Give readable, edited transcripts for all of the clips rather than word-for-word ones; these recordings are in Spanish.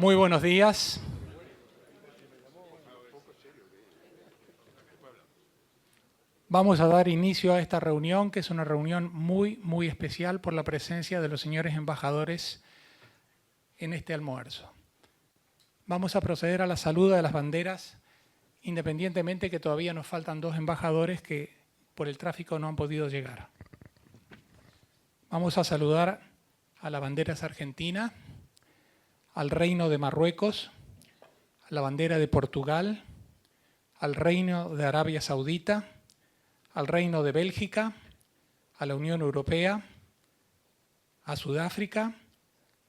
Muy buenos días. Vamos a dar inicio a esta reunión, que es una reunión muy especial por la presencia de los señores embajadores en este almuerzo. Vamos a proceder a la saluda de las banderas, independientemente que todavía nos faltan 2 embajadores que por el tráfico no han podido llegar. Vamos a saludar a la bandera argentina, al Reino de Marruecos, a la bandera de Portugal, al Reino de Arabia Saudita, al Reino de Bélgica, a la Unión Europea, a Sudáfrica,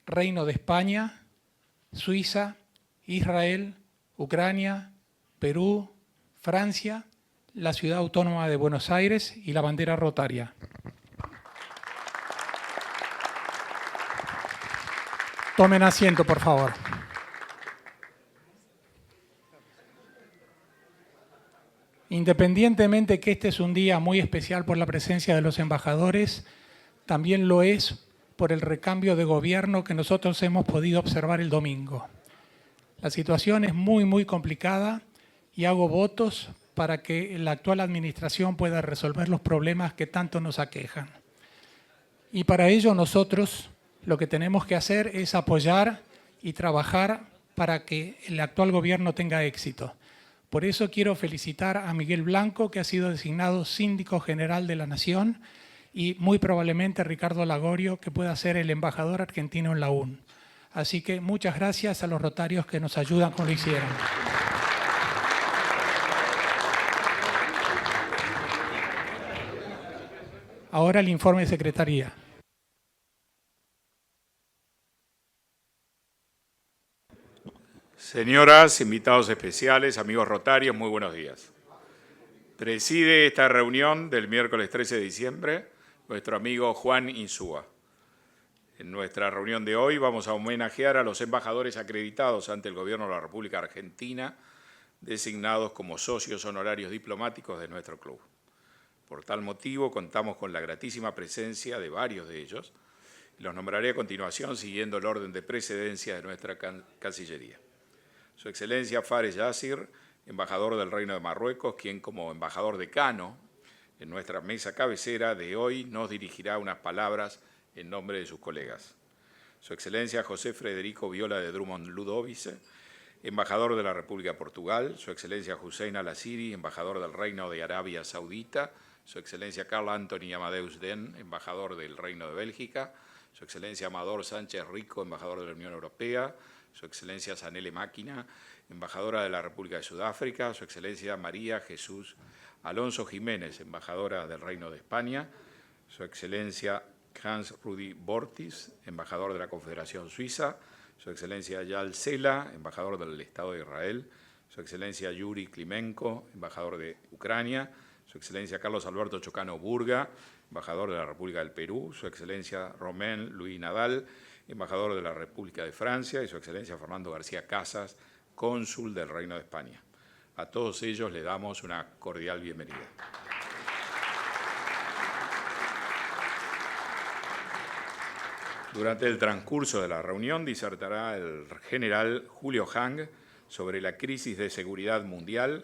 Reino de España, Suiza, Israel, Ucrania, Perú, Francia, la Ciudad Autónoma de Buenos Aires y la bandera rotaria. Tomen asiento, por favor. Independientemente que este es un día muy especial por la presencia de los embajadores, también lo es por el recambio de gobierno que nosotros hemos podido observar el domingo. La situación es muy complicada y hago votos para que la actual administración pueda resolver los problemas que tanto nos aquejan. Y para ello nosotros lo que tenemos que hacer es apoyar y trabajar para que el actual gobierno tenga éxito. Por eso quiero felicitar a Miguel Blanco, que ha sido designado Síndico General de la Nación, y muy probablemente a Ricardo Lagorio, que pueda ser el embajador argentino en la ONU. Así que muchas gracias a los rotarios que nos ayudan como lo hicieron. Ahora el informe de secretaría. Señoras, invitados especiales, amigos rotarios, muy buenos días. Preside esta reunión del miércoles 13 de diciembre nuestro amigo Juan Insúa. En nuestra reunión de hoy vamos a homenajear a los embajadores acreditados ante el Gobierno de la República Argentina, designados como socios honorarios diplomáticos de nuestro club. Por tal motivo, contamos con la gratísima presencia de varios de ellos. Los nombraré a continuación siguiendo el orden de precedencia de nuestra Cancillería. Su Excelencia Fares Yassir, embajador del Reino de Marruecos, quien como embajador decano en nuestra mesa cabecera de hoy nos dirigirá unas palabras en nombre de sus colegas. Su Excelencia José Frederico Viola de Drummond Ludovice, embajador de la República de Portugal. Su Excelencia Hussein Al-Asiri, embajador del Reino de Arabia Saudita. Su Excelencia Carl Anthony Amadeus Den, embajador del Reino de Bélgica. Su Excelencia Amador Sánchez Rico, embajador de la Unión Europea. Su Excelencia Sanele Máquina, embajadora de la República de Sudáfrica. Su Excelencia María Jesús Alonso Jiménez, embajadora del Reino de España. Su Excelencia Hans Rudi Bortis, embajador de la Confederación Suiza. Su Excelencia Yal Sela, embajador del Estado de Israel. Su Excelencia Yuri Klimenko, embajador de Ucrania. Su Excelencia Carlos Alberto Chocano Burga, embajador de la República del Perú. Su Excelencia Romain Louis Nadal, embajador de la República de Francia, y Su Excelencia Fernando García Casas, cónsul del Reino de España. A todos ellos les damos una cordial bienvenida. Durante el transcurso de la reunión disertará el general Julio Hang sobre la crisis de seguridad mundial,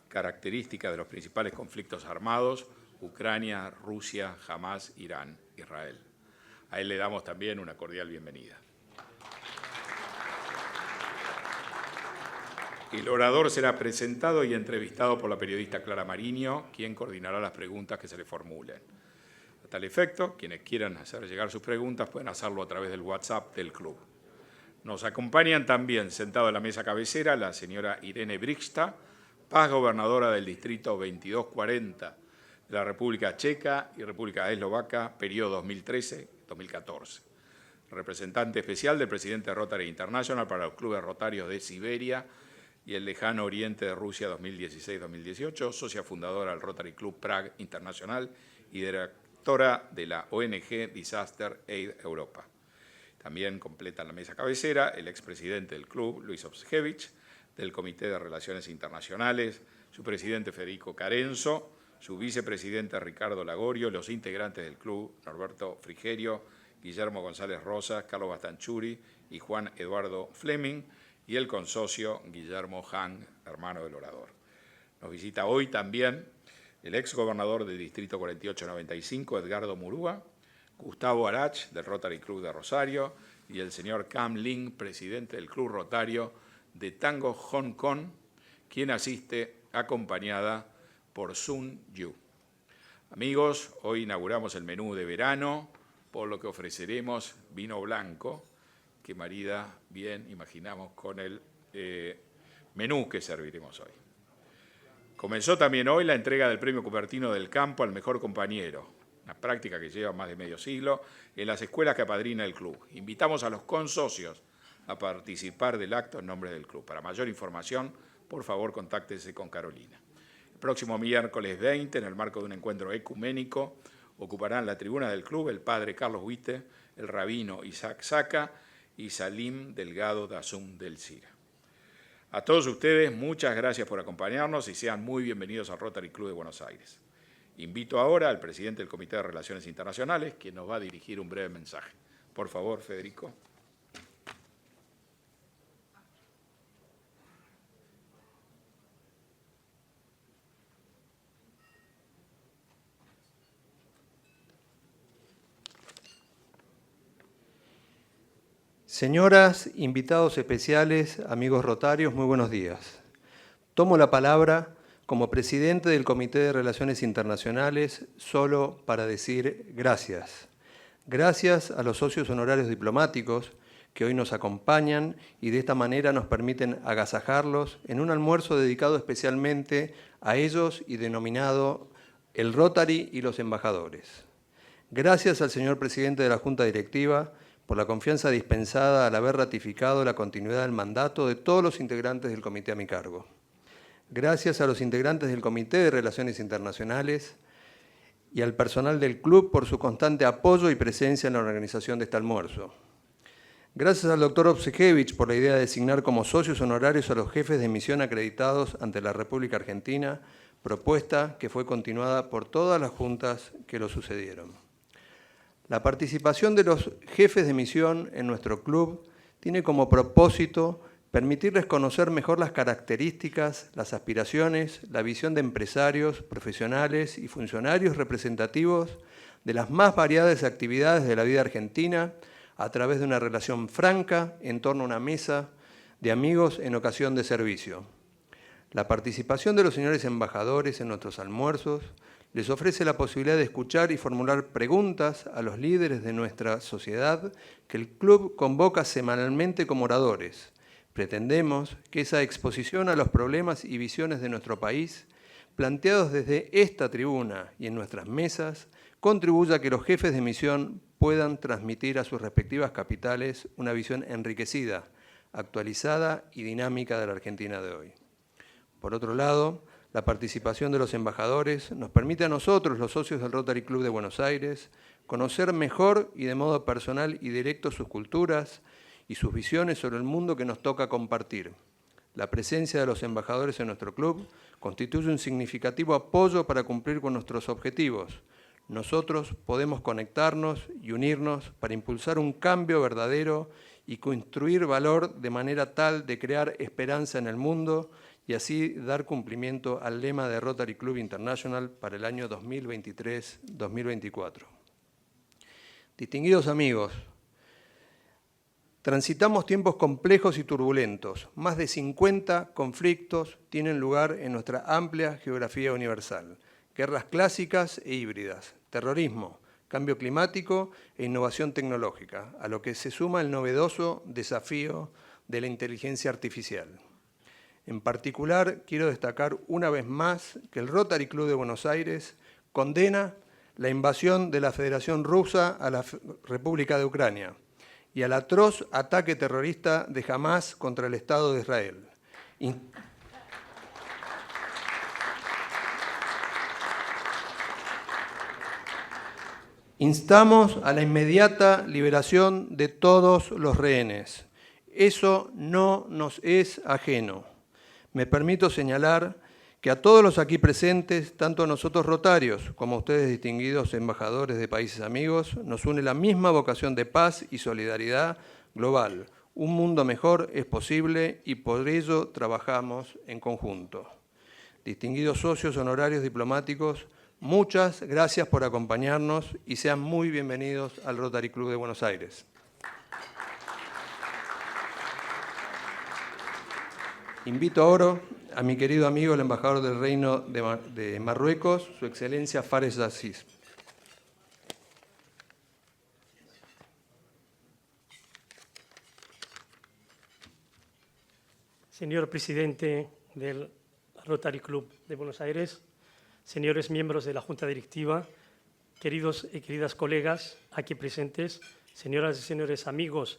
característica de los principales conflictos armados, Ucrania, Rusia, Hamás, Irán, Israel. A él le damos también una cordial bienvenida. El orador será presentado y entrevistado por la periodista Clara Mariño, quien coordinará las preguntas que se le formulen. A tal efecto, quienes quieran hacer llegar sus preguntas pueden hacerlo a través del WhatsApp del club. Nos acompañan también, sentado en la mesa cabecera, la señora Irene Brixta, Paz gobernadora del distrito 2240 de la República Checa y República Eslovaca, periodo 2013-2014. Representante especial del presidente de Rotary International para los clubes rotarios de Siberia y el lejano oriente de Rusia 2016-2018, socia fundadora del Rotary Club Prague Internacional y directora de la ONG Disaster Aid Europa. También completan la mesa cabecera el expresidente del club, Luis Obskevich, del Comité de Relaciones Internacionales, su presidente Federico Carenzo, su vicepresidente Ricardo Lagorio, los integrantes del club, Norberto Frigerio Guillermo González Rosas, Carlos Bastanchuri y Juan Eduardo Fleming, y el consocio Guillermo Hahn, hermano del orador. Nos visita hoy también el exgobernador del Distrito 4895, Edgardo Murúa, Gustavo Arach, del Rotary Club de Rosario, y el señor Cam Ling, presidente del Club Rotario de Tango Hong Kong, quien asiste acompañada por Sun Yu. Amigos, hoy inauguramos el menú de verano, por lo que ofreceremos vino blanco, que marida bien, imaginamos, con el menú que serviremos hoy. Comenzó también hoy la entrega del Premio Cupertino del Campo al Mejor Compañero, una práctica que lleva más de medio siglo en las escuelas que apadrina el club. Invitamos a los consocios a participar del acto en nombre del club. Para mayor información, por favor, contáctese con Carolina. El próximo miércoles 20, en el marco de un encuentro ecuménico, ocuparán la tribuna del club el padre Carlos Huite, el rabino Isaac Saca y Salim Delgado Dasum del Cira. A todos ustedes, muchas gracias por acompañarnos y sean muy bienvenidos al Rotary Club de Buenos Aires. Invito ahora al presidente del Comité de Relaciones Internacionales, quien nos va a dirigir un breve mensaje. Por favor, Federico. Señoras, invitados especiales, amigos rotarios, muy buenos días. Tomo la palabra como presidente del Comité de Relaciones Internacionales solo para decir gracias. Gracias a los socios honorarios diplomáticos que hoy nos acompañan y de esta manera nos permiten agasajarlos en un almuerzo dedicado especialmente a ellos y denominado el Rotary y los embajadores. Gracias al señor presidente de la Junta Directiva por la confianza dispensada al haber ratificado la continuidad del mandato de todos los integrantes del comité a mi cargo. Gracias a los integrantes del Comité de Relaciones Internacionales y al personal del club por su constante apoyo y presencia en la organización de este almuerzo. Gracias al doctor Obsejevich por la idea de designar como socios honorarios a los jefes de misión acreditados ante la República Argentina, propuesta que fue continuada por todas las juntas que lo sucedieron. La participación de los jefes de misión en nuestro club tiene como propósito permitirles conocer mejor las características, las aspiraciones, la visión de empresarios, profesionales y funcionarios representativos de las más variadas actividades de la vida argentina a través de una relación franca en torno a una mesa de amigos en ocasión de servicio. La participación de los señores embajadores en nuestros almuerzos les ofrece la posibilidad de escuchar y formular preguntas a los líderes de nuestra sociedad que el club convoca semanalmente como oradores. Pretendemos que esa exposición a los problemas y visiones de nuestro país, planteados desde esta tribuna y en nuestras mesas, contribuya a que los jefes de misión puedan transmitir a sus respectivas capitales una visión enriquecida, actualizada y dinámica de la Argentina de hoy. Por otro lado, la participación de los embajadores nos permite a nosotros, los socios del Rotary Club de Buenos Aires, conocer mejor y de modo personal y directo sus culturas y sus visiones sobre el mundo que nos toca compartir. La presencia de los embajadores en nuestro club constituye un significativo apoyo para cumplir con nuestros objetivos. Nosotros podemos conectarnos y unirnos para impulsar un cambio verdadero y construir valor de manera tal de crear esperanza en el mundo y así dar cumplimiento al lema de Rotary Club International para el año 2023-2024. Distinguidos amigos, transitamos tiempos complejos y turbulentos. Más de 50 conflictos tienen lugar en nuestra amplia geografía universal. Guerras clásicas e híbridas, terrorismo, cambio climático e innovación tecnológica, a lo que se suma el novedoso desafío de la inteligencia artificial. En particular, quiero destacar una vez más que el Rotary Club de Buenos Aires condena la invasión de la Federación Rusa a la República de Ucrania y al atroz ataque terrorista de Hamás contra el Estado de Israel. Instamos a la inmediata liberación de todos los rehenes. Eso no nos es ajeno. Me permito señalar Que a todos los aquí presentes, tanto a nosotros rotarios como a ustedes distinguidos embajadores de países amigos, nos une la misma vocación de paz y solidaridad global. Un mundo mejor es posible y por ello trabajamos en conjunto. Distinguidos socios honorarios diplomáticos, muchas gracias por acompañarnos y sean muy bienvenidos al Rotary Club de Buenos Aires. Invito ahora a mi querido amigo, el embajador del Reino de Marruecos, Su Excelencia Fares Aziz. Señor presidente del Rotary Club de Buenos Aires, señores miembros de la Junta Directiva, queridos y queridas colegas aquí presentes, señoras y señores amigos,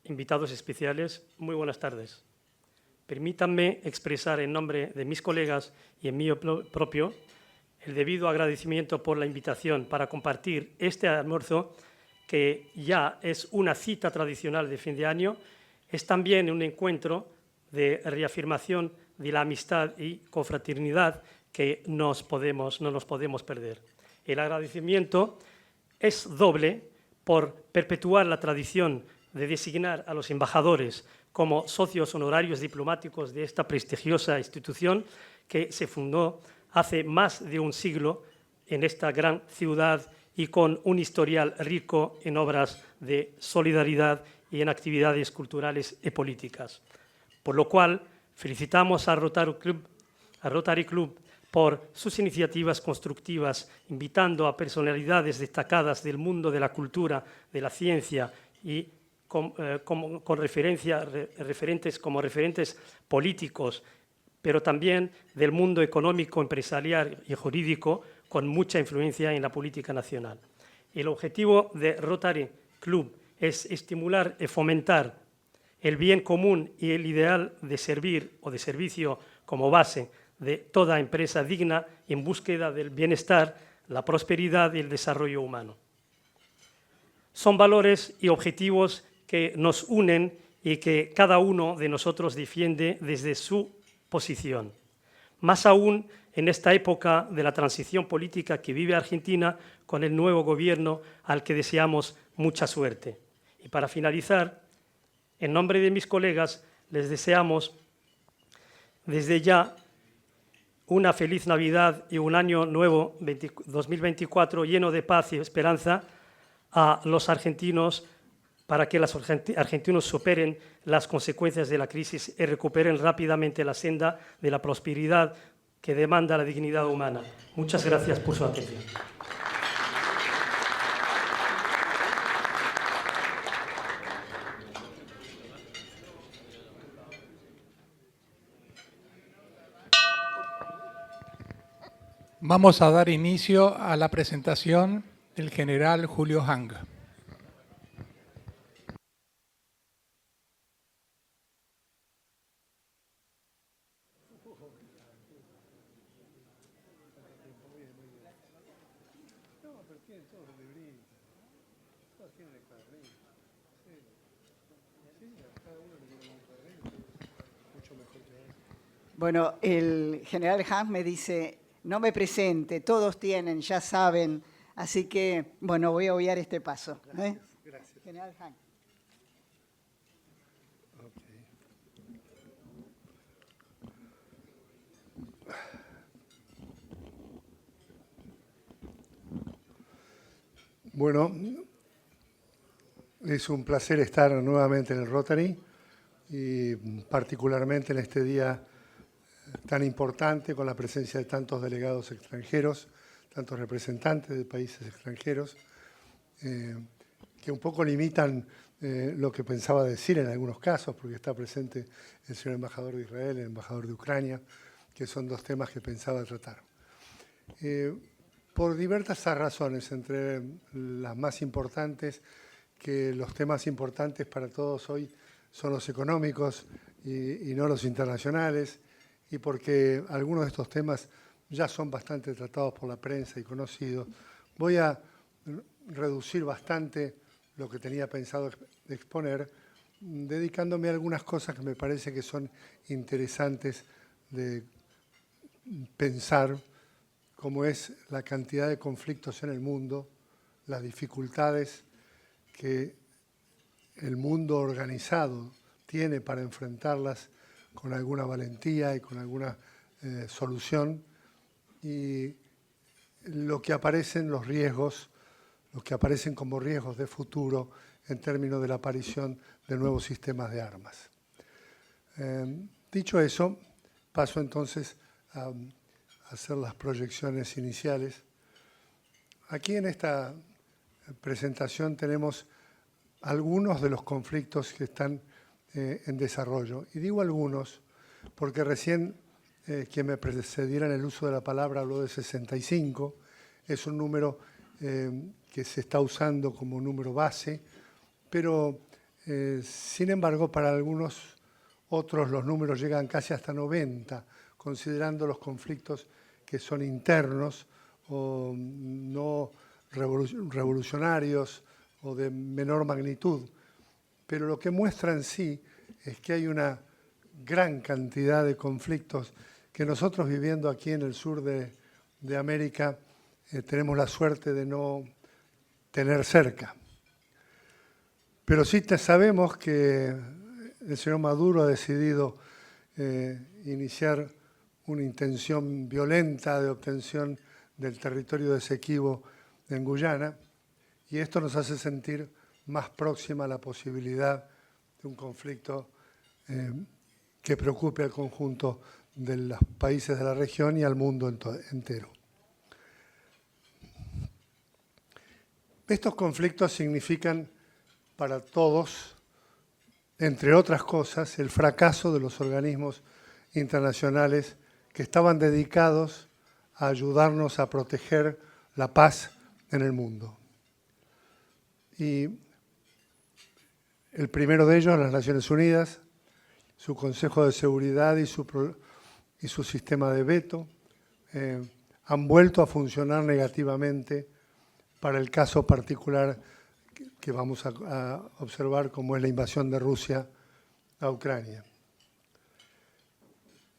invitados especiales, muy buenas tardes. Permítanme expresar en nombre de mis colegas y en mío propio el debido agradecimiento por la invitación para compartir este almuerzo, que ya es una cita tradicional de fin de año, es también un encuentro de reafirmación de la amistad y confraternidad que no nos podemos perder. El agradecimiento es doble por perpetuar la tradición de designar a los embajadores como socios honorarios diplomáticos de esta prestigiosa institución que se fundó hace más de un siglo en esta gran ciudad y con un historial rico en obras de solidaridad y en actividades culturales y políticas. Por lo cual, felicitamos a Rotary Club por sus iniciativas constructivas, invitando a personalidades destacadas del mundo de la cultura, de la ciencia y con referentes políticos, pero también del mundo económico, empresarial y jurídico, con mucha influencia en la política nacional. El objetivo de Rotary Club es estimular y fomentar el bien común y el ideal de servir o de servicio como base de toda empresa digna en búsqueda del bienestar, la prosperidad y el desarrollo humano. Son valores y objetivos que nos unen y que cada uno de nosotros defiende desde su posición. Más aún en esta época de la transición política que vive Argentina con el nuevo gobierno al que deseamos mucha suerte. Y para finalizar, en nombre de mis colegas, les deseamos desde ya una feliz Navidad y un año nuevo 2024 lleno de paz y esperanza a los argentinos, para que los argentinos superen las consecuencias de la crisis y recuperen rápidamente la senda de la prosperidad que demanda la dignidad humana. Muchas gracias por su atención. Vamos a dar inicio a la presentación del general Julio Hang. Bueno, el general Hang me dice, no me presente, todos tienen, ya saben, así que, bueno, voy a obviar este paso. Gracias, gracias. General Hang. Bueno, es un placer estar nuevamente en el Rotary y particularmente en este día tan importante con la presencia de tantos delegados extranjeros, tantos representantes de países extranjeros, que un poco limitan lo que pensaba decir en algunos casos, porque está presente el señor embajador de Israel, el embajador de Ucrania, que son dos temas que pensaba tratar. Por diversas razones, entre las más importantes, que los temas importantes para todos hoy son los económicos y no los internacionales, y porque algunos de estos temas ya son bastante tratados por la prensa y conocidos, voy a reducir bastante lo que tenía pensado exponer, dedicándome a algunas cosas que me parece que son interesantes de pensar cómo es la cantidad de conflictos en el mundo, las dificultades que el mundo organizado tiene para enfrentarlas con alguna valentía y con alguna solución, y lo que aparecen los riesgos, los que aparecen como riesgos de futuro en términos de la aparición de nuevos sistemas de armas. Dicho eso, paso entonces a hacer las proyecciones iniciales. Aquí en esta presentación tenemos algunos de los conflictos que están en desarrollo. Y digo algunos porque recién quien me precediera en el uso de la palabra habló de 65. Es un número que se está usando como número base, pero sin embargo para algunos otros los números llegan casi hasta 90, considerando los conflictos que son internos o no revolucionarios o de menor magnitud. Pero lo que muestra en sí es que hay una gran cantidad de conflictos que nosotros viviendo aquí en el sur de América tenemos la suerte de no tener cerca. Pero sí sabemos que el señor Maduro ha decidido iniciar una intención violenta de obtención del territorio de Esequibo en Guyana, y esto nos hace sentir más próxima a la posibilidad de un conflicto que preocupe al conjunto de los países de la región y al mundo entero. Estos conflictos significan para todos, entre otras cosas, el fracaso de los organismos internacionales que estaban dedicados a ayudarnos a proteger la paz en el mundo. Y el primero de ellos, las Naciones Unidas, su Consejo de Seguridad y su sistema de veto, han vuelto a funcionar negativamente para el caso particular que vamos a observar, como es la invasión de Rusia a Ucrania.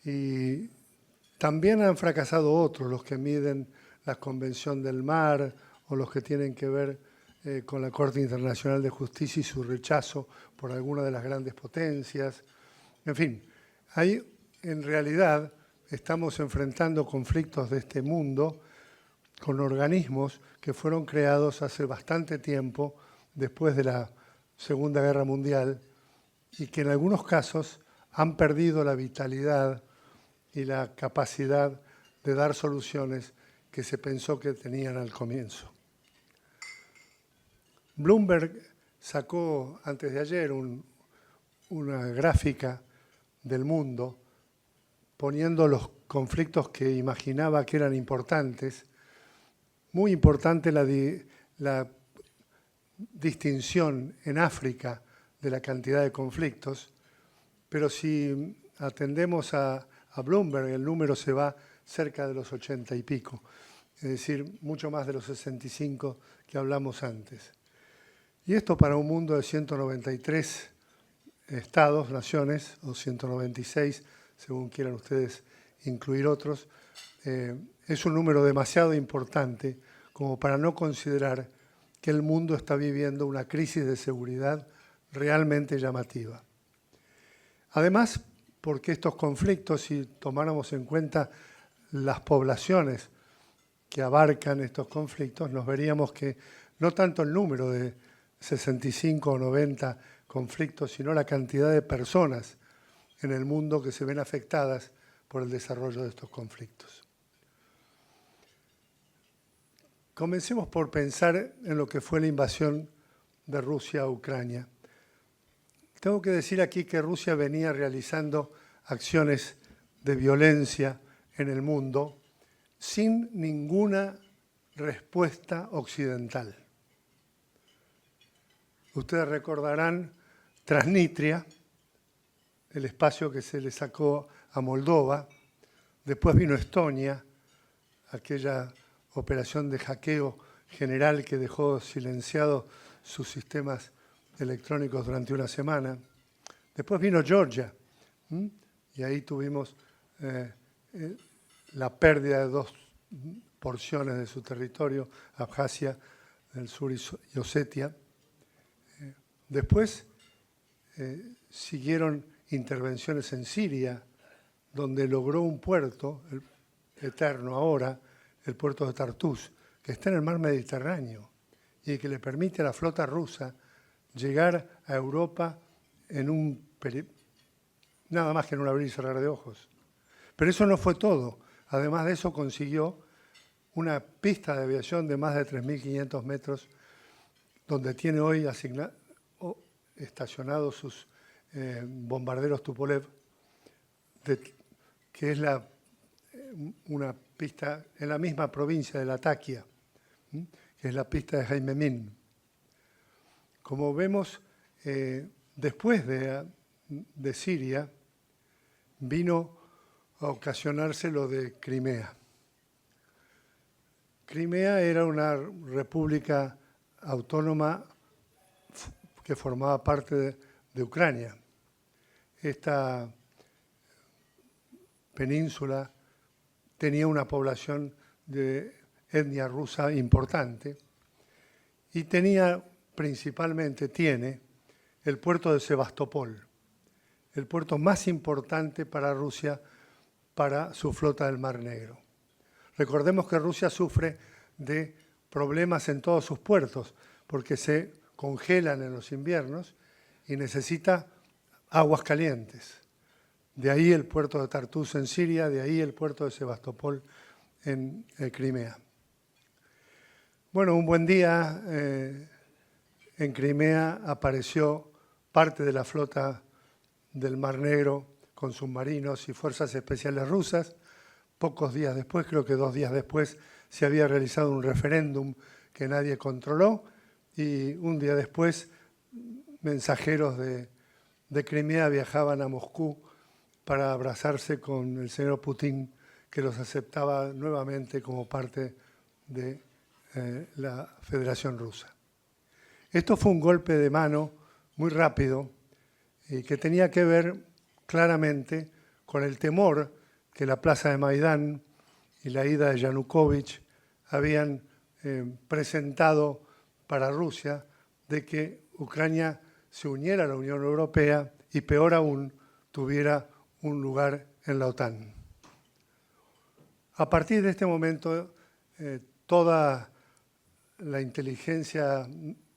Y también han fracasado otros, los que miden la Convención del Mar o los que tienen que ver con la Corte Internacional de Justicia y su rechazo por alguna de las grandes potencias. En fin, ahí en realidad estamos enfrentando conflictos de este mundo con organismos que fueron creados hace bastante tiempo, después de la Segunda Guerra Mundial, y que en algunos casos han perdido la vitalidad y la capacidad de dar soluciones que se pensó que tenían al comienzo. Bloomberg sacó antes de ayer una gráfica del mundo poniendo los conflictos que imaginaba que eran importantes. Muy importante la distinción en África de la cantidad de conflictos, pero si atendemos a Bloomberg, el número se va cerca de los 80 y pico, es decir, mucho más de los 65 que hablamos antes. Y esto para un mundo de 193 estados, naciones, o 196, según quieran ustedes incluir otros, es un número demasiado importante como para no considerar que el mundo está viviendo una crisis de seguridad realmente llamativa. Además, porque estos conflictos, si tomáramos en cuenta las poblaciones que abarcan estos conflictos, nos veríamos que no tanto el número de 65 o 90 conflictos, sino la cantidad de personas en el mundo que se ven afectadas por el desarrollo de estos conflictos. Comencemos por pensar en lo que fue la invasión de Rusia a Ucrania. Tengo que decir aquí que Rusia venía realizando acciones de violencia en el mundo sin ninguna respuesta occidental. Ustedes recordarán Transnistria, el espacio que se le sacó a Moldova, después vino Estonia, aquella operación de hackeo general que dejó silenciados sus sistemas electrónicos durante una semana. Después vino Georgia, y ahí tuvimos la pérdida de 2 porciones de su territorio, Abjasia del sur y Osetia. Después siguieron intervenciones en Siria, donde logró un puerto eterno ahora, el puerto de Tartus, que está en el mar Mediterráneo y que le permite a la flota rusa llegar a Europa en nada más que en un abrir y cerrar de ojos. Pero eso no fue todo. Además de eso consiguió una pista de aviación de más de 3.500 metros, donde tiene hoy estacionados sus bombarderos Tupolev, que es una pista en la misma provincia de Latakia, que es la pista de Jaimemín. Como vemos, después de Siria, vino a ocasionarse lo de Crimea. Crimea era una república autónoma que formaba parte de Ucrania. Esta península tenía una población de etnia rusa importante y tiene el puerto de Sebastopol, el puerto más importante para Rusia para su flota del Mar Negro. Recordemos que Rusia sufre de problemas en todos sus puertos porque se congelan en los inviernos y necesita aguas calientes. De ahí el puerto de Tartus en Siria, de ahí el puerto de Sebastopol en Crimea. Bueno, un buen día en Crimea apareció parte de la flota del Mar Negro con submarinos y fuerzas especiales rusas. Pocos días después, creo que 2 días después, se había realizado un referéndum que nadie controló y un día después mensajeros de Crimea viajaban a Moscú para abrazarse con el señor Putin, que los aceptaba nuevamente como parte de la Federación Rusa. Esto fue un golpe de mano muy rápido y que tenía que ver claramente con el temor que la plaza de Maidán y la ida de Yanukovych habían presentado para Rusia de que Ucrania se uniera a la Unión Europea y, peor aún, tuviera un lugar en la OTAN. A partir de este momento, toda la inteligencia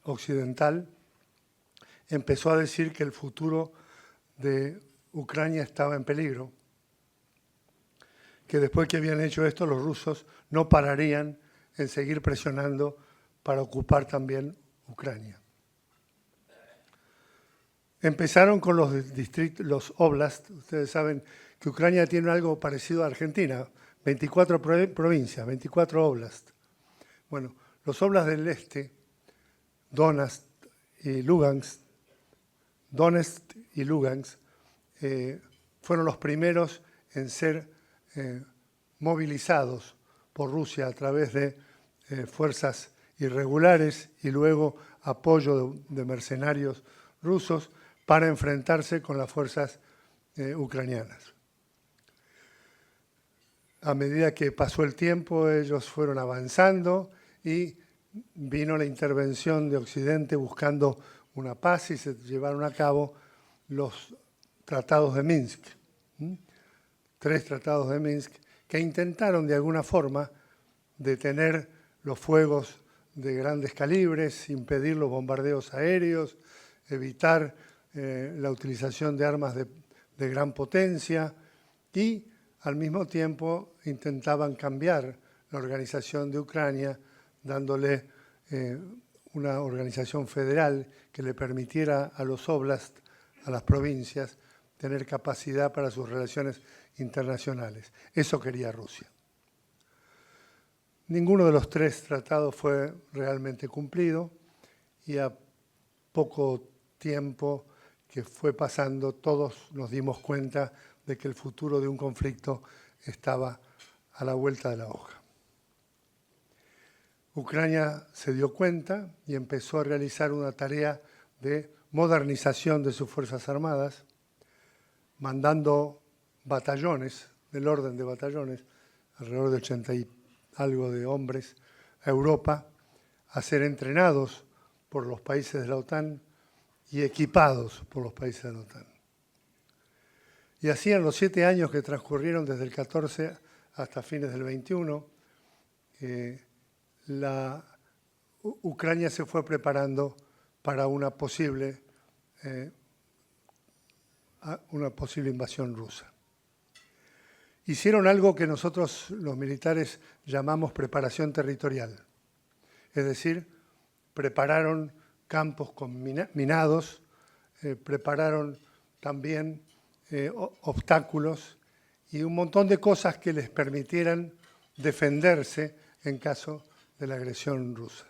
occidental empezó a decir que el futuro de Ucrania estaba en peligro, que después que habían hecho esto, los rusos no pararían en seguir presionando para ocupar también Ucrania. Empezaron con los distritos, los oblasts. Ustedes saben que Ucrania tiene algo parecido a Argentina, 24 provincias, 24 oblasts. Bueno, los oblasts del este, Donetsk y Lugansk, fueron los primeros en ser movilizados por Rusia a través de fuerzas irregulares y luego apoyo de mercenarios rusos para enfrentarse con las fuerzas ucranianas. A medida que pasó el tiempo, ellos fueron avanzando y vino la intervención de Occidente buscando una paz y se llevaron a cabo los tratados de Minsk. 3 tratados de Minsk que intentaron de alguna forma detener los fuegos de grandes calibres, impedir los bombardeos aéreos, evitar la utilización de armas de gran potencia y al mismo tiempo intentaban cambiar la organización de Ucrania, dándole una organización federal que le permitiera a los oblasts, a las provincias, tener capacidad para sus relaciones internacionales. Eso quería Rusia. Ninguno de los 3 tratados fue realmente cumplido y a poco tiempo que fue pasando, todos nos dimos cuenta de que el futuro de un conflicto estaba a la vuelta de la hoja. Ucrania se dio cuenta y empezó a realizar una tarea de modernización de sus Fuerzas Armadas, mandando batallones, del orden de batallones, alrededor de 80 y algo de hombres, a Europa a ser entrenados por los países de la OTAN y equipados por los países de la OTAN. Y así en los 7 años que transcurrieron desde el 14 hasta fines del 21, Ucrania se fue preparando para una posible invasión rusa. Hicieron algo que nosotros los militares llamamos preparación territorial. Es decir, prepararon campos minados, prepararon también obstáculos y un montón de cosas que les permitieran defenderse en caso de la agresión rusa.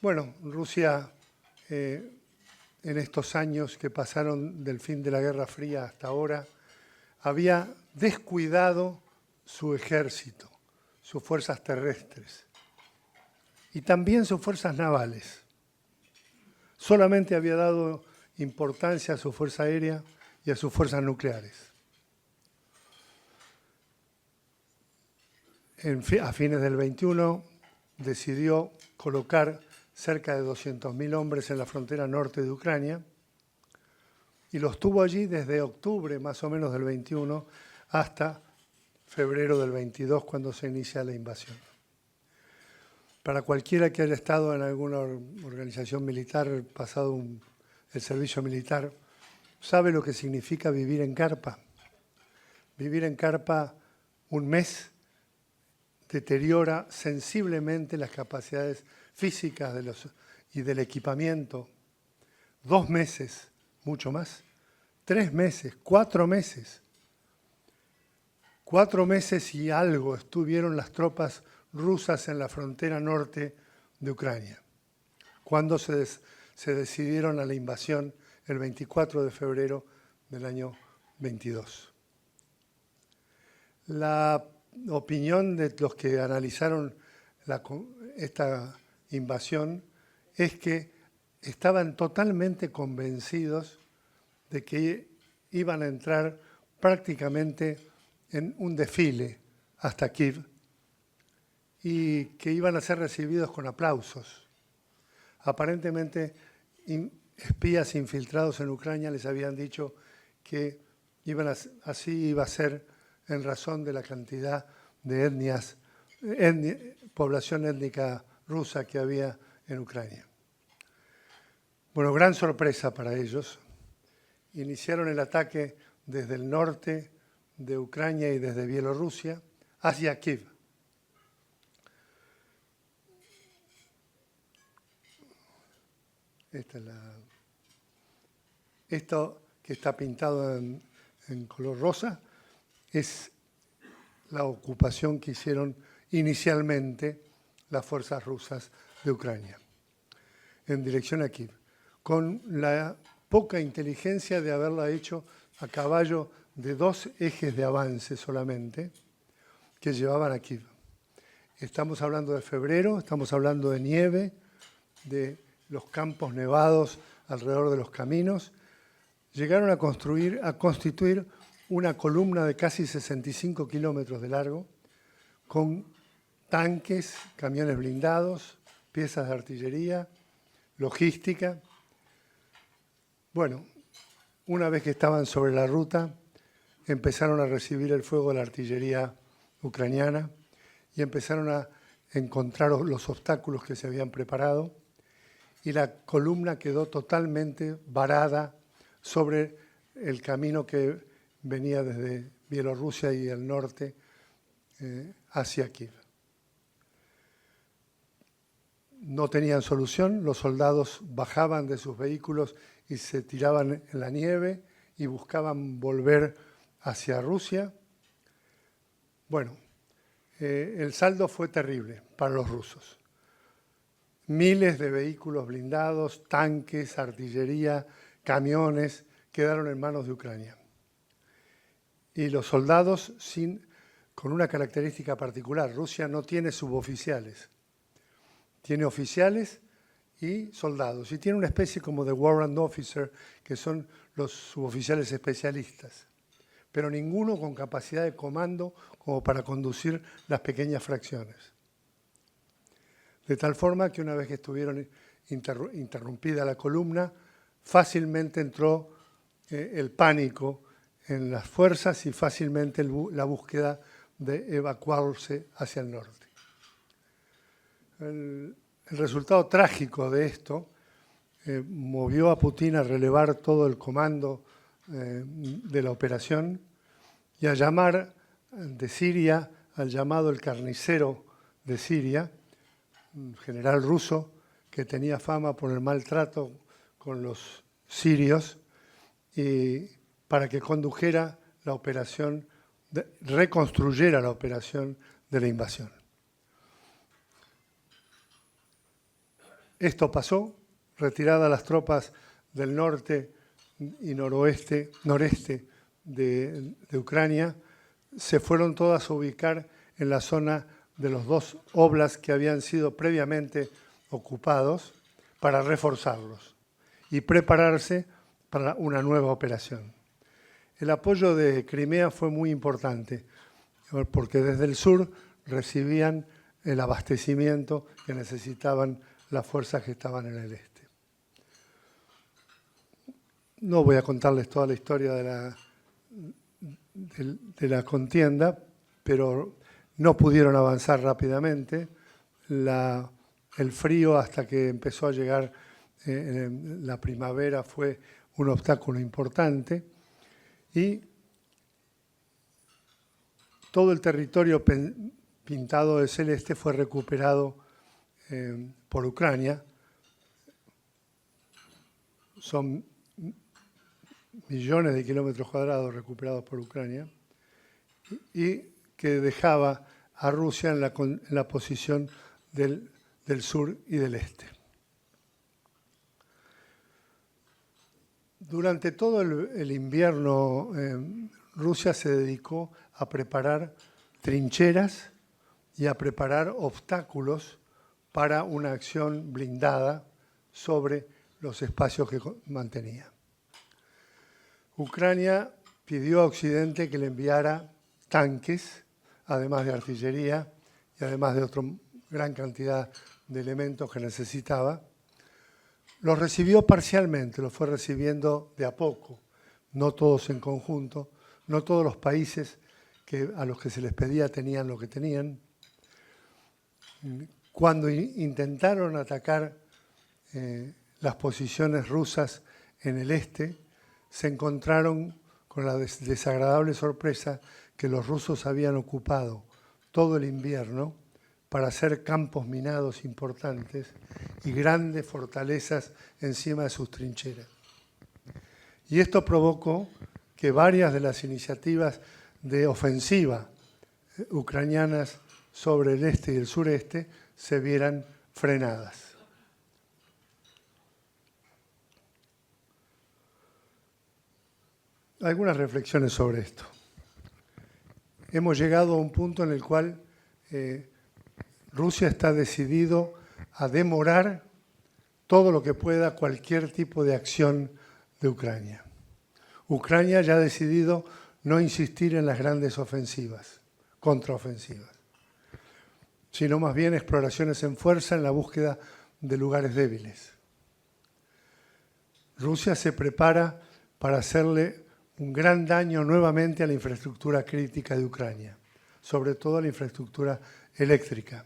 Bueno, Rusia en estos años que pasaron del fin de la Guerra Fría hasta ahora, había descuidado su ejército, sus fuerzas terrestres y también sus fuerzas navales. Solamente había dado importancia a su fuerza aérea y a sus fuerzas nucleares. A fines del 21 decidió colocar cerca de 200.000 hombres en la frontera norte de Ucrania y los tuvo allí desde octubre más o menos del 21 hasta febrero del 22 cuando se inicia la invasión. Para cualquiera que haya estado en alguna organización militar, pasado el servicio militar, sabe lo que significa vivir en carpa. Vivir en carpa un mes deteriora sensiblemente las capacidades físicas y del equipamiento. 2 meses, mucho más. 3 meses, 4 meses. 4 meses y algo estuvieron las tropas rusas en la frontera norte de Ucrania, cuando se decidieron a la invasión el 24 de febrero del año 22. La opinión de los que analizaron esta invasión es que estaban totalmente convencidos de que iban a entrar prácticamente en un desfile hasta Kiev y que iban a ser recibidos con aplausos. Aparentemente, espías infiltrados en Ucrania les habían dicho que así iba a ser en razón de la cantidad de población étnica rusa que había en Ucrania. Bueno, gran sorpresa para ellos. Iniciaron el ataque desde el norte de Ucrania y desde Bielorrusia hacia Kiev. Esto que está pintado en color rosa es la ocupación que hicieron inicialmente las fuerzas rusas de Ucrania en dirección a Kiev, con la poca inteligencia de haberla hecho a caballo de 2 ejes de avance solamente que llevaban a Kiev. Estamos hablando de febrero, estamos hablando de nieve, de los campos nevados alrededor de los caminos. Llegaron a constituir una columna de casi 65 kilómetros de largo, con tanques, camiones blindados, piezas de artillería, logística. Bueno, una vez que estaban sobre la ruta, empezaron a recibir el fuego de la artillería ucraniana y empezaron a encontrar los obstáculos que se habían preparado y la columna quedó totalmente varada sobre el camino que venía desde Bielorrusia y el norte hacia Kiev. No tenían solución, los soldados bajaban de sus vehículos y se tiraban en la nieve y buscaban volver hacia Rusia. Bueno, el saldo fue terrible para los rusos. Miles de vehículos blindados, tanques, artillería, camiones quedaron en manos de Ucrania. Y los soldados con una característica particular. Rusia no tiene suboficiales. Tiene oficiales y soldados. Y tiene una especie como de warrant officer, que son los suboficiales especialistas. pero ninguno con capacidad de comando como para conducir las pequeñas fracciones. De tal forma que una vez que estuvieron interrumpida la columna, fácilmente entró el pánico en las fuerzas y fácilmente la búsqueda de evacuarse hacia el norte. El resultado trágico de esto movió a Putin a relevar todo el comando de la operación y a llamar de Siria al llamado el carnicero de Siria, un general ruso que tenía fama por el maltrato con los sirios, y para que condujera la operación, reconstruyera la operación de la invasión. Esto pasó, retiradas las tropas del norte y noreste de Ucrania, se fueron todas a ubicar en la zona de los dos oblasts que habían sido previamente ocupados para reforzarlos y prepararse para una nueva operación. El apoyo de Crimea fue muy importante porque desde el sur recibían el abastecimiento que necesitaban las fuerzas que estaban en el este. No voy a contarles toda la historia de la contienda, pero no pudieron avanzar rápidamente. El frío, hasta que empezó a llegar la primavera, fue un obstáculo importante, y todo el territorio pintado de celeste fue recuperado por Ucrania. Son millones de kilómetros cuadrados recuperados por Ucrania, y que dejaba a Rusia en la posición del sur y del este. Durante todo el invierno, Rusia se dedicó a preparar trincheras y a preparar obstáculos para una acción blindada sobre los espacios que mantenía. Ucrania pidió a Occidente que le enviara tanques, además de artillería y además de otra gran cantidad de elementos que necesitaba. Los recibió parcialmente, los fue recibiendo de a poco, no todos en conjunto, no todos los países a los que se les pedía tenían lo que tenían. Cuando intentaron atacar las posiciones rusas en el este, se encontraron con la desagradable sorpresa que los rusos habían ocupado todo el invierno para hacer campos minados importantes y grandes fortalezas encima de sus trincheras. Y esto provocó que varias de las iniciativas de ofensiva ucranianas sobre el este y el sureste se vieran frenadas. Algunas reflexiones sobre esto. Hemos llegado a un punto en el cual Rusia está decidido a demorar todo lo que pueda cualquier tipo de acción de Ucrania. Ucrania ya ha decidido no insistir en las grandes ofensivas, contraofensivas, sino más bien exploraciones en fuerza en la búsqueda de lugares débiles. Rusia se prepara para hacerle un gran daño nuevamente a la infraestructura crítica de Ucrania, sobre todo a la infraestructura eléctrica,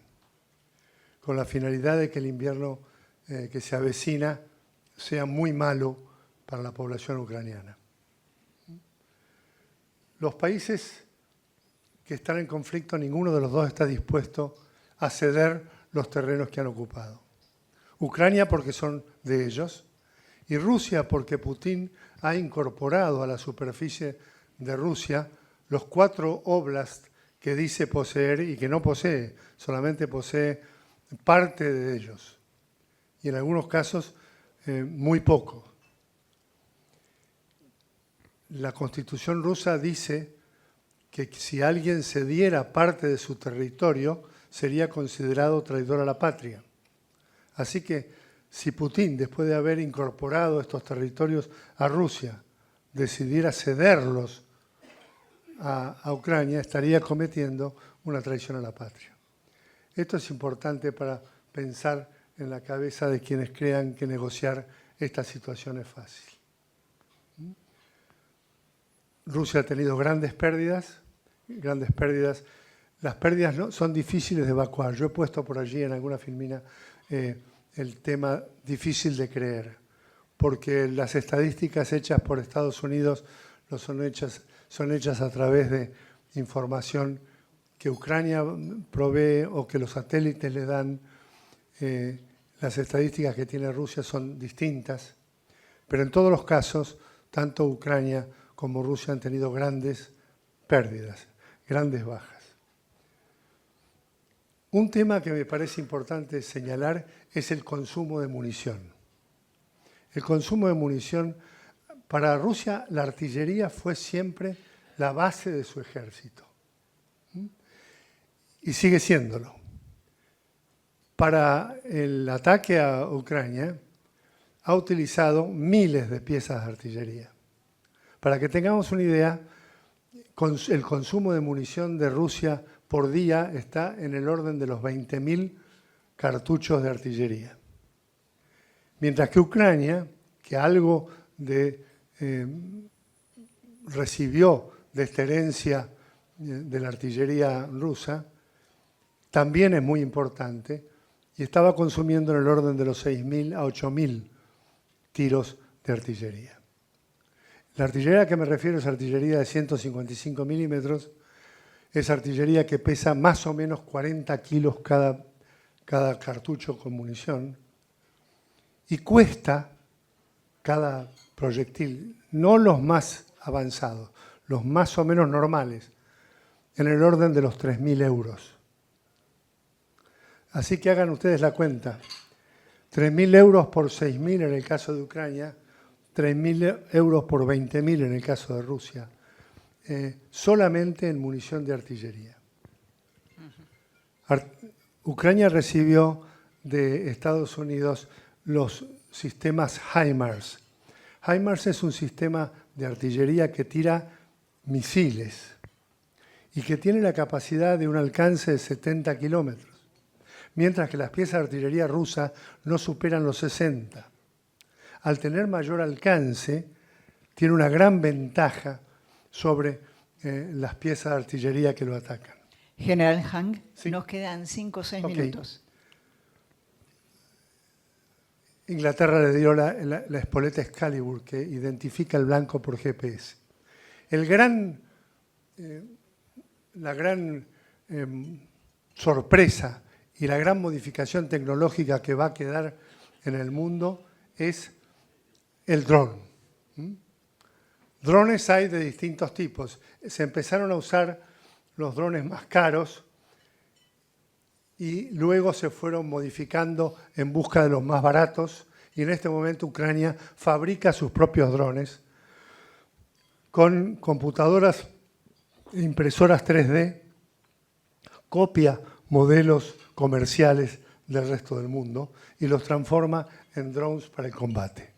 con la finalidad de que el invierno que se avecina sea muy malo para la población ucraniana. Los países que están en conflicto, ninguno de los dos está dispuesto a ceder los terrenos que han ocupado. Ucrania porque son de ellos, y Rusia porque Putin ha incorporado a la superficie de Rusia los 4 oblasts que dice poseer y que no posee, solamente posee parte de ellos, y en algunos casos muy poco. La Constitución rusa dice que si alguien cediera parte de su territorio sería considerado traidor a la patria. Así que si Putin, después de haber incorporado estos territorios a Rusia, decidiera cederlos a Ucrania, estaría cometiendo una traición a la patria. Esto es importante para pensar en la cabeza de quienes crean que negociar esta situación es fácil. Rusia ha tenido grandes pérdidas. Las pérdidas no, son difíciles de evacuar. Yo he puesto por allí en alguna filmina el tema difícil de creer, porque las estadísticas hechas por Estados Unidos son hechas a través de información que Ucrania provee o que los satélites le dan. Las estadísticas que tiene Rusia son distintas, pero en todos los casos, tanto Ucrania como Rusia han tenido grandes pérdidas, grandes bajas. Un tema que me parece importante señalar es el consumo de munición. El consumo de munición, para Rusia, la artillería fue siempre la base de su ejército. Y sigue siéndolo. Para el ataque a Ucrania, ha utilizado miles de piezas de artillería. Para que tengamos una idea, el consumo de munición de Rusia por día está en el orden de los 20.000 cartuchos de artillería. Mientras que Ucrania, que algo recibió de esta herencia de la artillería rusa, también es muy importante, y estaba consumiendo en el orden de los 6.000 a 8.000 tiros de artillería. La artillería a la que me refiero es artillería de 155 milímetros, es artillería que pesa más o menos 40 kilos cada cartucho con munición, y cuesta cada proyectil, no los más avanzados, los más o menos normales, en el orden de los 3.000 euros. Así que hagan ustedes la cuenta. 3.000 euros por 6.000 en el caso de Ucrania, 3.000 euros por 20.000 en el caso de Rusia, solamente en munición de artillería. Ucrania recibió de Estados Unidos los sistemas HIMARS. HIMARS es un sistema de artillería que tira misiles y que tiene la capacidad de un alcance de 70 kilómetros, mientras que las piezas de artillería rusa no superan los 60. Al tener mayor alcance, tiene una gran ventaja sobre las piezas de artillería que lo atacan. General Hang, Sí. nos quedan 5 o 6 Ok. minutos. Inglaterra le dio la espoleta Excalibur, que identifica el blanco por GPS. La gran sorpresa y la gran modificación tecnológica que va a quedar en el mundo es el dron. Drones hay de distintos tipos. Se empezaron a usar los drones más caros y luego se fueron modificando en busca de los más baratos, y en este momento Ucrania fabrica sus propios drones con computadoras e impresoras 3D, copia modelos comerciales del resto del mundo y los transforma en drones para el combate.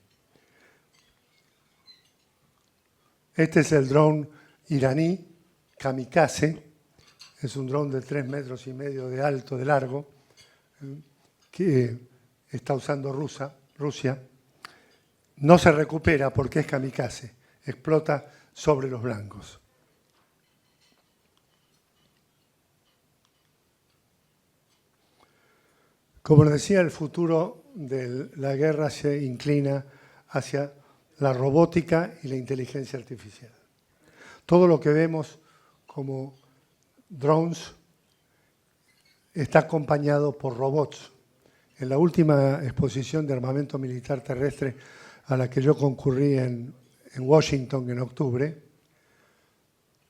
Este es el dron iraní Kamikaze. Es un dron de 3,5 metros de alto, de largo, que está usando Rusia. No se recupera porque es kamikaze, explota sobre los blancos. Como les decía, el futuro de la guerra se inclina hacia la robótica y la inteligencia artificial. Todo lo que vemos como drones está acompañado por robots. En la última exposición de armamento militar terrestre a la que yo concurrí en Washington en octubre,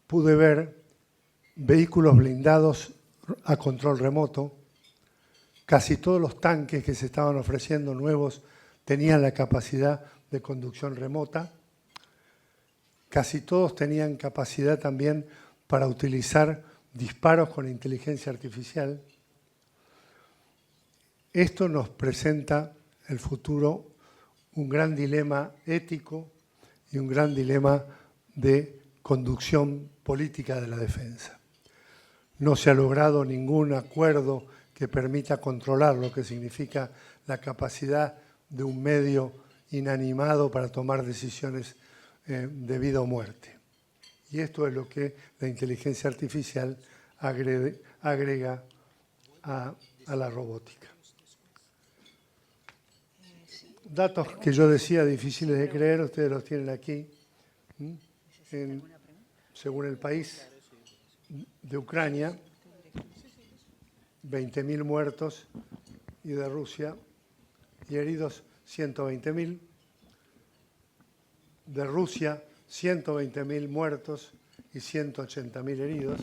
pude ver vehículos blindados a control remoto. Casi todos los tanques que se estaban ofreciendo nuevos tenían la capacidad de conducción remota. Casi todos tenían capacidad también para utilizar disparos con inteligencia artificial. Esto nos presenta el futuro un gran dilema ético y un gran dilema de conducción política de la defensa. No se ha logrado ningún acuerdo que permita controlar lo que significa la capacidad de un medio inanimado para tomar decisiones de vida o muerte. Y esto es lo que la inteligencia artificial agrega a la robótica. Datos que yo decía difíciles de creer, ustedes los tienen aquí. Según el país de Ucrania, 20.000 muertos, y de Rusia, y heridos 120.000. De Rusia, 120.000 muertos y 180.000 heridos.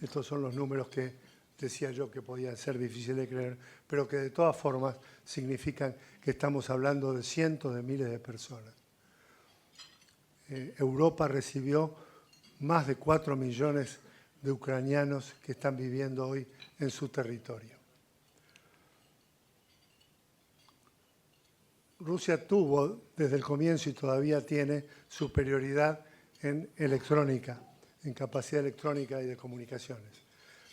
Estos son los números que decía yo que podían ser difíciles de creer, pero que de todas formas significan que estamos hablando de cientos de miles de personas. Europa recibió más de 4 millones de ucranianos que están viviendo hoy en su territorio. Rusia tuvo desde el comienzo y todavía tiene superioridad en electrónica, en capacidad electrónica y de comunicaciones.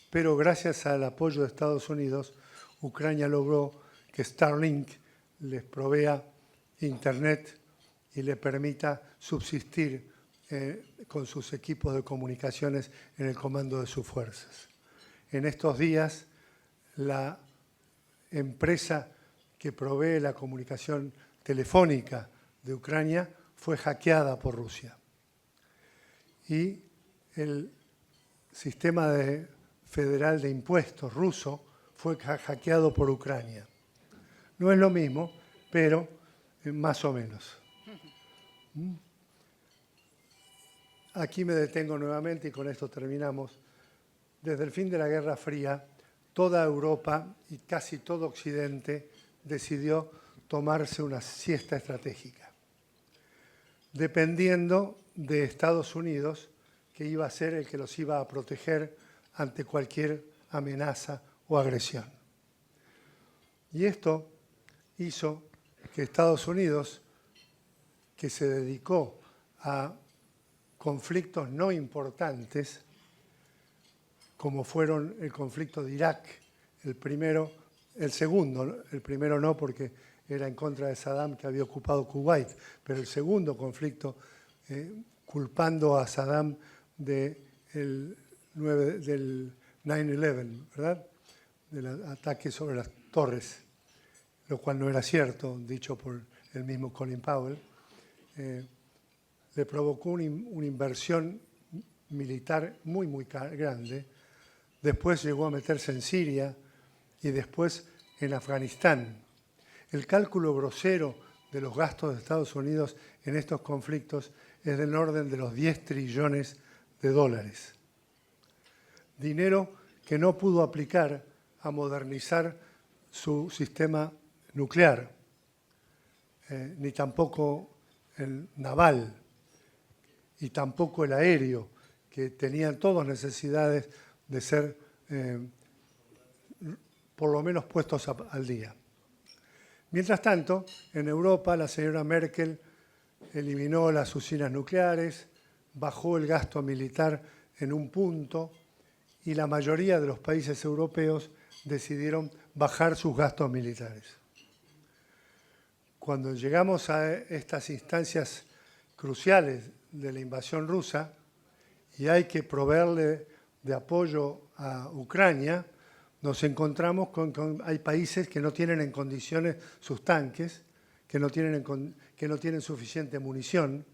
Pero gracias al apoyo de Estados Unidos, Ucrania logró que Starlink les provea Internet y le permita subsistir con sus equipos de comunicaciones en el comando de sus fuerzas. En estos días, la empresa que provee la comunicación telefónica de Ucrania fue hackeada por Rusia. Y el sistema federal de impuestos ruso fue hackeado por Ucrania. No es lo mismo, pero más o menos. Aquí me detengo nuevamente y con esto terminamos. Desde el fin de la Guerra Fría, toda Europa y casi todo Occidente decidió tomarse una siesta estratégica, dependiendo de Estados Unidos, que iba a ser el que los iba a proteger ante cualquier amenaza o agresión. Y esto hizo que Estados Unidos, que se dedicó a conflictos no importantes, como fueron el conflicto de Irak, el primero no porque era en contra de Saddam, que había ocupado Kuwait, pero el segundo conflicto, culpando a Saddam del 9/11, ¿verdad? Del ataque sobre las torres, lo cual no era cierto, dicho por el mismo Colin Powell, le provocó una inversión militar muy grande. Después llegó a meterse en Siria y después en Afganistán. El cálculo grosero de los gastos de Estados Unidos en estos conflictos es del orden de los 10 trillones de dólares. Dinero que no pudo aplicar a modernizar su sistema nuclear, ni tampoco el naval, y tampoco el aéreo, que tenían todas necesidades de ser por lo menos puestos al día. Mientras tanto, en Europa la señora Merkel eliminó las usinas nucleares, bajó el gasto militar en un punto y la mayoría de los países europeos decidieron bajar sus gastos militares. Cuando llegamos a estas instancias cruciales de la invasión rusa y hay que proveerle de apoyo a Ucrania, nos encontramos hay países que no tienen en condiciones sus tanques, que no tienen suficiente munición,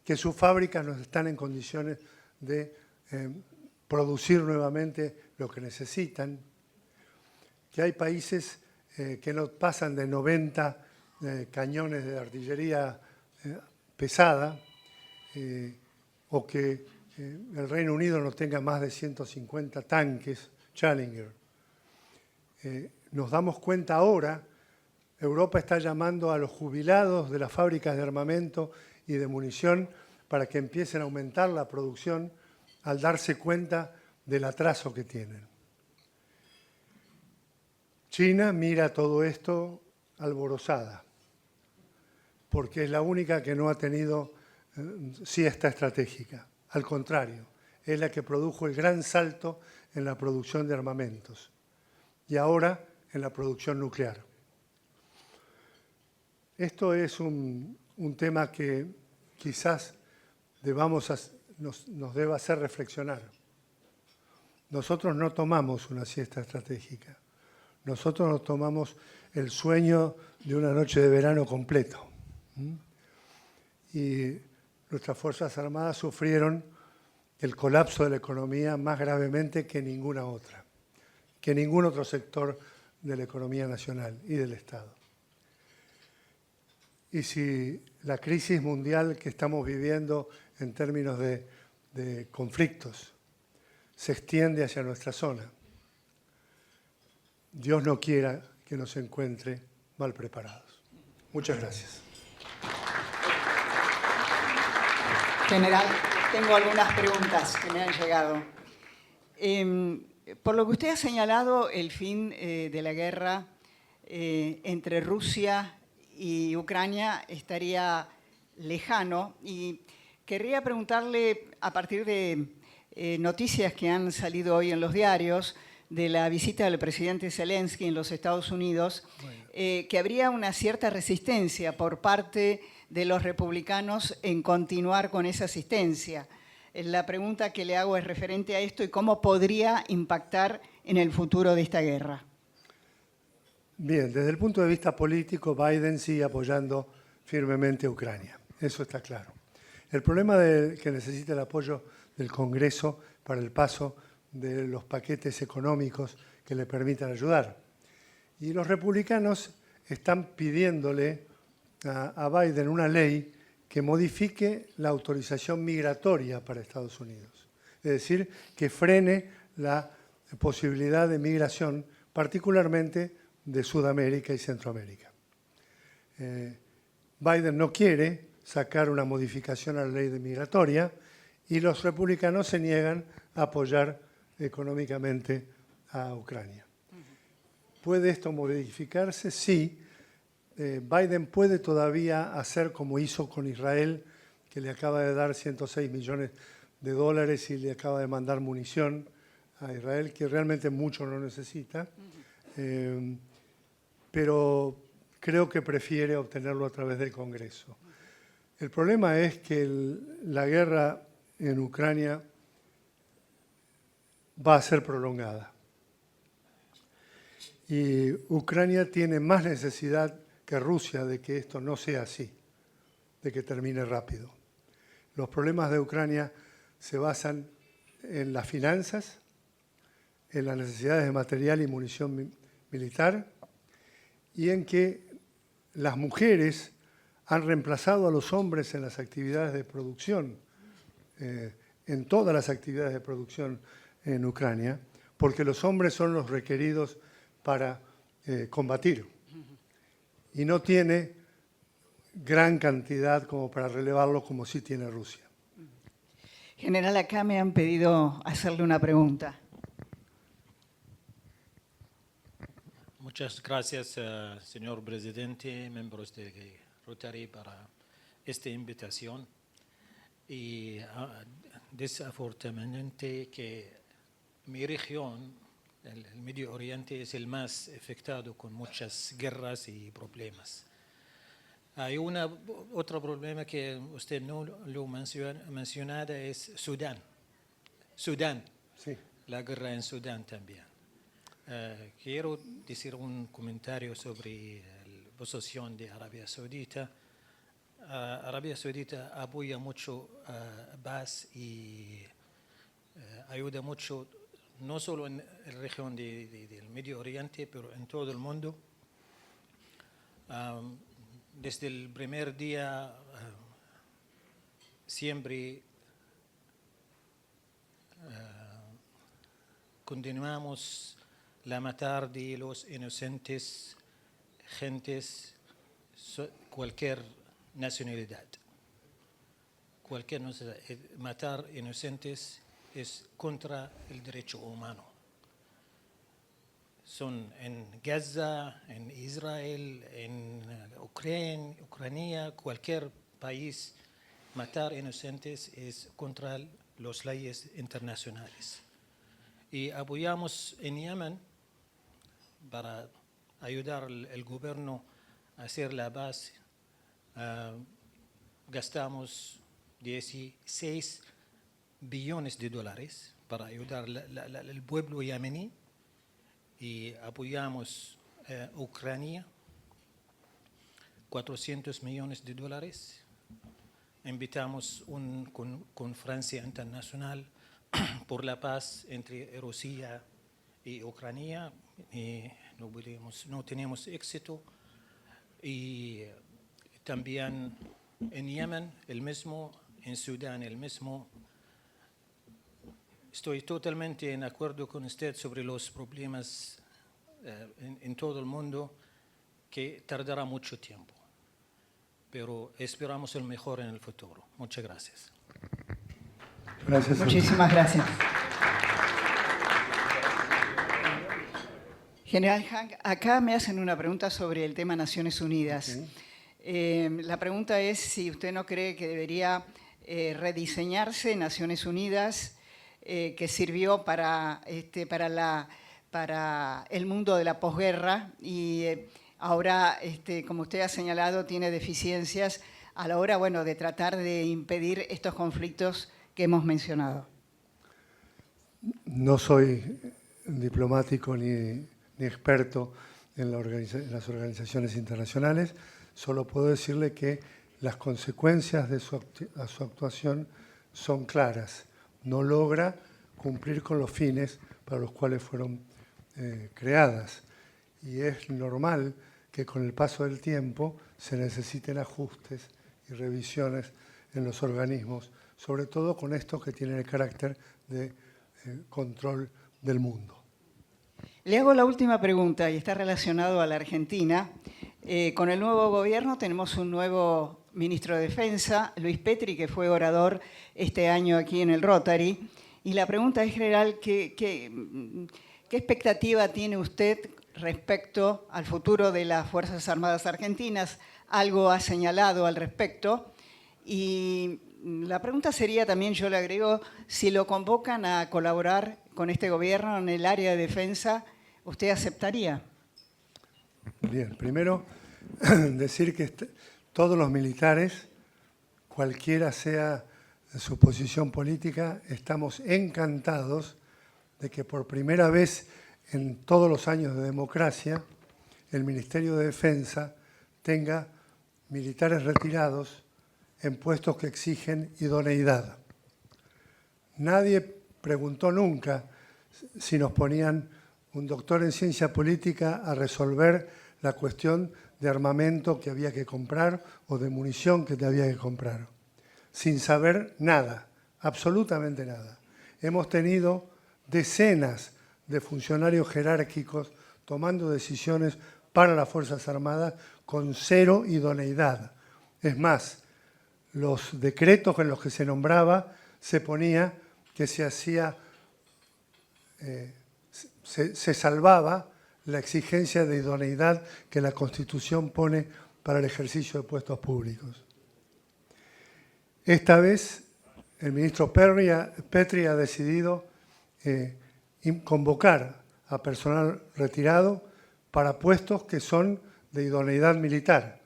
que sus fábricas no están en condiciones de producir nuevamente lo que necesitan, que hay países que no pasan de 90 cañones de artillería pesada, o que el Reino Unido no tenga más de 150 tanques Challenger. Nos damos cuenta ahora, Europa está llamando a los jubilados de las fábricas de armamento y de munición para que empiecen a aumentar la producción al darse cuenta del atraso que tienen. China mira todo esto alborozada, porque es la única que no ha tenido siesta estratégica. Al contrario, es la que produjo el gran salto en la producción de armamentos y ahora en la producción nuclear. Esto es un tema que quizás nos deba hacer reflexionar. Nosotros no tomamos una siesta estratégica. Nosotros nos tomamos el sueño de una noche de verano completo. Y nuestras Fuerzas Armadas sufrieron el colapso de la economía más gravemente que ninguna otra, que ningún otro sector de la economía nacional y del Estado. Y si la crisis mundial que estamos viviendo en términos de conflictos se extiende hacia nuestra zona, Dios no quiera que nos encuentre mal preparados. Muchas gracias. General, tengo algunas preguntas que me han llegado. Por lo que usted ha señalado, el fin de la guerra entre Rusia y Ucrania estaría lejano y querría preguntarle, a partir de noticias que han salido hoy en los diarios, de la visita del presidente Zelensky en los Estados Unidos, que habría una cierta resistencia por parte de los republicanos en continuar con esa asistencia. La pregunta que le hago es referente a esto y cómo podría impactar en el futuro de esta guerra. Bien, desde el punto de vista político, Biden sigue apoyando firmemente a Ucrania. Eso está claro. El problema es que necesita el apoyo del Congreso para el paso de los paquetes económicos que le permitan ayudar. Y los republicanos están pidiéndole a Biden una ley que modifique la autorización migratoria para Estados Unidos. Es decir, que frene la posibilidad de migración, particularmente de Sudamérica y Centroamérica. Biden no quiere sacar una modificación a la ley migratoria y los republicanos se niegan a apoyar económicamente a Ucrania. ¿Puede esto modificarse? Sí. Biden puede todavía hacer como hizo con Israel, que le acaba de dar 106 millones de dólares y le acaba de mandar munición a Israel, que realmente mucho no necesita, pero creo que prefiere obtenerlo a través del Congreso. El problema es que la guerra en Ucrania va a ser prolongada. Y Ucrania tiene más necesidad que Rusia de que esto no sea así, de que termine rápido. Los problemas de Ucrania se basan en las finanzas, en las necesidades de material y munición militar, y en que las mujeres han reemplazado a los hombres en las actividades de producción, en todas las actividades de producción en Ucrania, porque los hombres son los requeridos para combatir. Y no tiene gran cantidad como para relevarlo como sí tiene Rusia. General, acá me han pedido hacerle una pregunta. Muchas gracias, señor presidente, miembros de Rotary, para esta invitación. Y desafortunadamente que mi región, el Medio Oriente, es el más afectado con muchas guerras y problemas. Hay otro problema que usted no lo mencionado, es Sudán. Sí. La guerra en Sudán también. Quiero decir un comentario sobre la posición de Arabia Saudita. Arabia Saudita apoya mucho a Abbas y ayuda mucho, no solo en la región del Medio Oriente, pero en todo el mundo. Desde el primer día siempre continuamos la matar de los inocentes, gentes, cualquier nacionalidad. Matar inocentes es contra el derecho humano. Son en Gaza, en Israel, en Ucrania, cualquier país matar inocentes es contra las leyes internacionales. Y apoyamos en Yemen para ayudar al gobierno a hacer la paz. Gastamos 16 billones de dólares para ayudar al pueblo yemení y apoyamos a Ucrania, 400 millones de dólares. Invitamos una conferencia internacional por la paz entre Rusia y Ucrania y no tenemos éxito. Y también en Yemen el mismo, en Sudán el mismo. Estoy totalmente en acuerdo con usted sobre los problemas en todo el mundo, que tardará mucho tiempo, pero esperamos el mejor en el futuro. Muchas gracias. Gracias. Muchísimas gracias. General Hank, acá me hacen una pregunta sobre el tema Naciones Unidas. La pregunta es si usted no cree que debería rediseñarse Naciones Unidas, que sirvió para el mundo de la posguerra y ahora, como usted ha señalado, tiene deficiencias a la hora, bueno, de tratar de impedir estos conflictos que hemos mencionado. No soy diplomático ni experto en las organizaciones internacionales, solo puedo decirle que las consecuencias de su actuación son claras. No logra cumplir con los fines para los cuales fueron creadas. Y es normal que con el paso del tiempo se necesiten ajustes y revisiones en los organismos, sobre todo con estos que tienen el carácter de control del mundo. Le hago la última pregunta y está relacionado a la Argentina. Con el nuevo gobierno tenemos un nuevo ministro de Defensa, Luis Petri, que fue orador este año aquí en el Rotary. Y la pregunta es, general, ¿qué expectativa tiene usted respecto al futuro de las Fuerzas Armadas Argentinas? Algo ha señalado al respecto. Y la pregunta sería también, yo le agrego, si lo convocan a colaborar con este gobierno en el área de defensa, ¿usted aceptaría? Bien, primero decir que todos los militares, cualquiera sea su posición política, estamos encantados de que por primera vez en todos los años de democracia el Ministerio de Defensa tenga militares retirados en puestos que exigen idoneidad. Nadie preguntó nunca si nos ponían un doctor en ciencia política a resolver la cuestión de armamento que había que comprar o de munición que había que comprar, sin saber nada, absolutamente nada. Hemos tenido decenas de funcionarios jerárquicos tomando decisiones para las Fuerzas Armadas con cero idoneidad. Es más, los decretos en los que se nombraba se ponía que se hacía, se salvaba la exigencia de idoneidad que la Constitución pone para el ejercicio de puestos públicos. Esta vez el ministro Petri ha decidido convocar a personal retirado para puestos que son de idoneidad militar,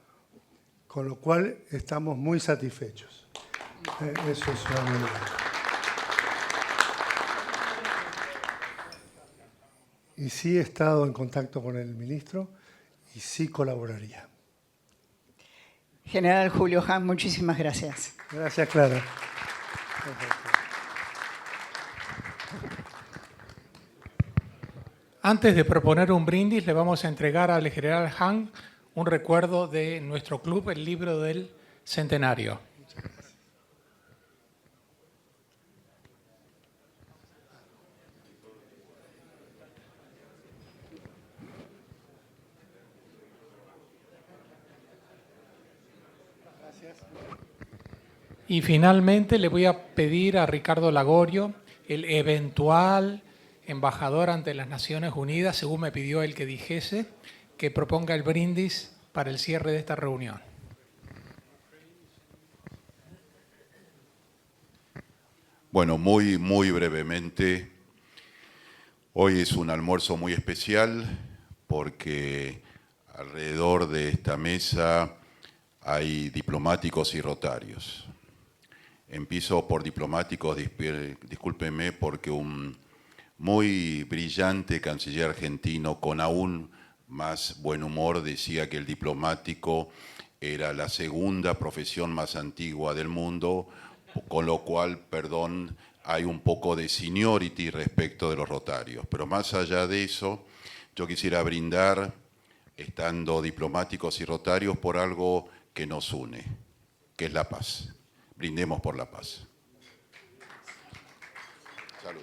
con lo cual estamos muy satisfechos. Eso es una novedad. Y sí he estado en contacto con el ministro y sí colaboraría. General Julio Hank, muchísimas gracias. Gracias, Clara. Antes de proponer un brindis, le vamos a entregar al general Hank un recuerdo de nuestro club, el libro del centenario. Y finalmente le voy a pedir a Ricardo Lagorio, el eventual embajador ante las Naciones Unidas, según me pidió él que dijese, que proponga el brindis para el cierre de esta reunión. Bueno, muy brevemente, hoy es un almuerzo muy especial porque alrededor de esta mesa hay diplomáticos y rotarios. Empiezo por diplomáticos, discúlpenme, porque un muy brillante canciller argentino con aún más buen humor decía que el diplomático era la segunda profesión más antigua del mundo, con lo cual, perdón, hay un poco de seniority respecto de los rotarios. Pero más allá de eso, yo quisiera brindar, estando diplomáticos y rotarios, por algo que nos une, que es la paz. Brindemos por la paz. Salud.